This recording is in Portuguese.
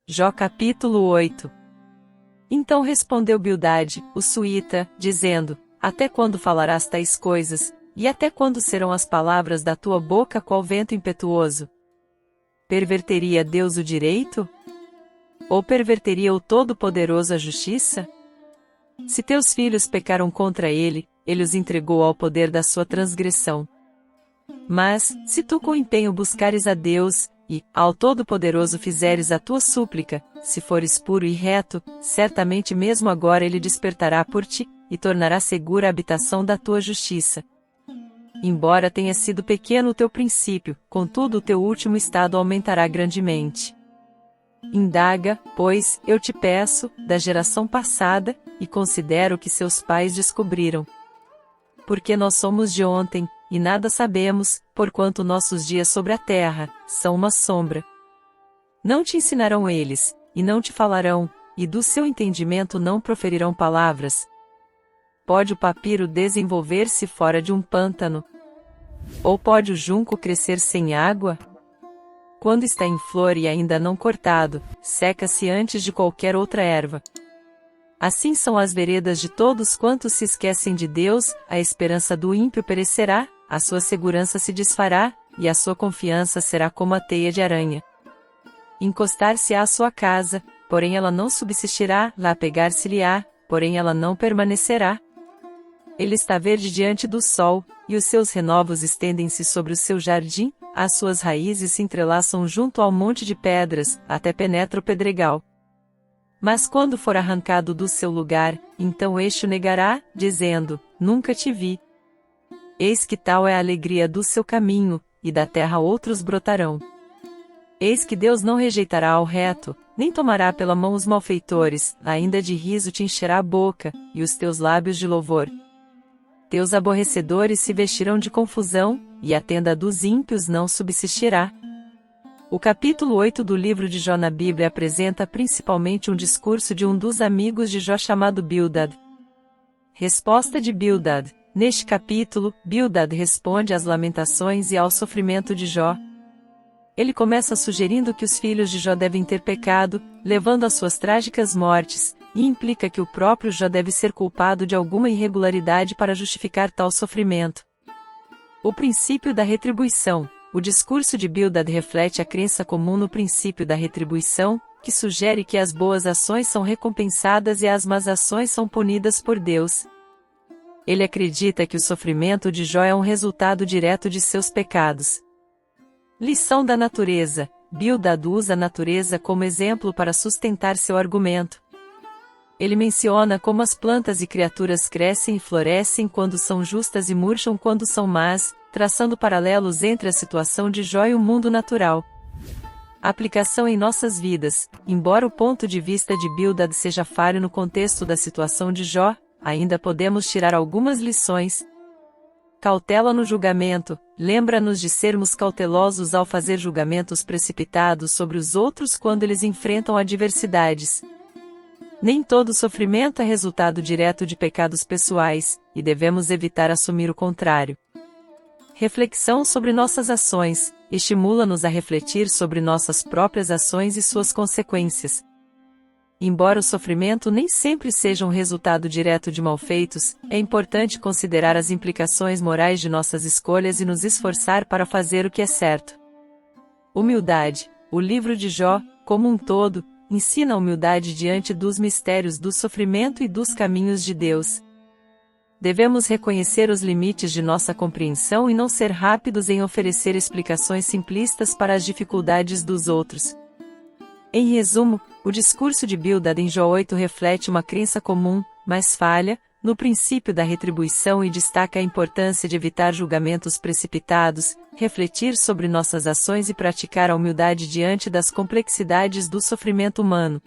Jó capítulo 8. Então respondeu Bildade, o suíta, dizendo: Até quando falarás tais coisas, e até quando serão as palavras da tua boca qual vento impetuoso? Perverteria Deus o direito? Ou perverteria o Todo-Poderoso a justiça? Se teus filhos pecaram contra ele, ele os entregou ao poder da sua transgressão. Mas, se tu com empenho buscares a Deus, e, ao Todo-Poderoso fizeres a tua súplica, se fores puro e reto, certamente mesmo agora ele despertará por ti, e tornará segura a habitação da tua justiça. Embora tenha sido pequeno o teu princípio, contudo o teu último estado aumentará grandemente. Indaga, pois, eu te peço, da geração passada, e considera o que seus pais descobriram. Porque nós somos de ontem, e nada sabemos, porquanto nossos dias sobre a terra são uma sombra. Não te ensinarão eles, e não te falarão, e do seu entendimento não proferirão palavras. Pode o papiro desenvolver-se fora de um pântano? Ou pode o junco crescer sem água? Quando está em flor e ainda não cortado, seca-se antes de qualquer outra erva. Assim são as veredas de todos quantos se esquecem de Deus, a esperança do ímpio perecerá, a sua segurança se desfará, e a sua confiança será como a teia de aranha. Encostar-se-á à sua casa, porém ela não subsistirá, lá pegar-se-lhe-á, porém ela não permanecerá. Ele está verde diante do sol, e os seus renovos estendem-se sobre o seu jardim, as suas raízes se entrelaçam junto ao monte de pedras, até penetra o pedregal. Mas quando for arrancado do seu lugar, então este o negará, dizendo: Nunca te vi. Eis que tal é a alegria do seu caminho, e da terra outros brotarão. Eis que Deus não rejeitará ao reto, nem tomará pela mão os malfeitores, ainda de riso te encherá a boca, e os teus lábios de louvor. Teus aborrecedores se vestirão de confusão, e a tenda dos ímpios não subsistirá. O capítulo 8 do livro de Jó na Bíblia apresenta principalmente um discurso de um dos amigos de Jó chamado Bildad. Resposta de Bildad. Neste capítulo, Bildad responde às lamentações e ao sofrimento de Jó. Ele começa sugerindo que os filhos de Jó devem ter pecado, levando às suas trágicas mortes, e implica que o próprio Jó deve ser culpado de alguma irregularidade para justificar tal sofrimento. O princípio da retribuição. O discurso de Bildad reflete a crença comum no princípio da retribuição, que sugere que as boas ações são recompensadas e as más ações são punidas por Deus. Ele acredita que o sofrimento de Jó é um resultado direto de seus pecados. Lição da natureza. Bildad usa a natureza como exemplo para sustentar seu argumento. Ele menciona como as plantas e criaturas crescem e florescem quando são justas e murcham quando são más, traçando paralelos entre a situação de Jó e o mundo natural. Aplicação em nossas vidas. Embora o ponto de vista de Bildad seja falho no contexto da situação de Jó, ainda podemos tirar algumas lições. Cautela no julgamento. Lembra-nos de sermos cautelosos ao fazer julgamentos precipitados sobre os outros quando eles enfrentam adversidades. Nem todo sofrimento é resultado direto de pecados pessoais, e devemos evitar assumir o contrário. Reflexão sobre nossas ações. Estimula-nos a refletir sobre nossas próprias ações e suas consequências. Embora o sofrimento nem sempre seja um resultado direto de malfeitos, é importante considerar as implicações morais de nossas escolhas e nos esforçar para fazer o que é certo. Humildade. O livro de Jó, como um todo, ensina a humildade diante dos mistérios do sofrimento e dos caminhos de Deus. Devemos reconhecer os limites de nossa compreensão e não ser rápidos em oferecer explicações simplistas para as dificuldades dos outros. Em resumo, o discurso de Bildad em Jó 8 reflete uma crença comum, mas falha, no princípio da retribuição e destaca a importância de evitar julgamentos precipitados, refletir sobre nossas ações e praticar a humildade diante das complexidades do sofrimento humano.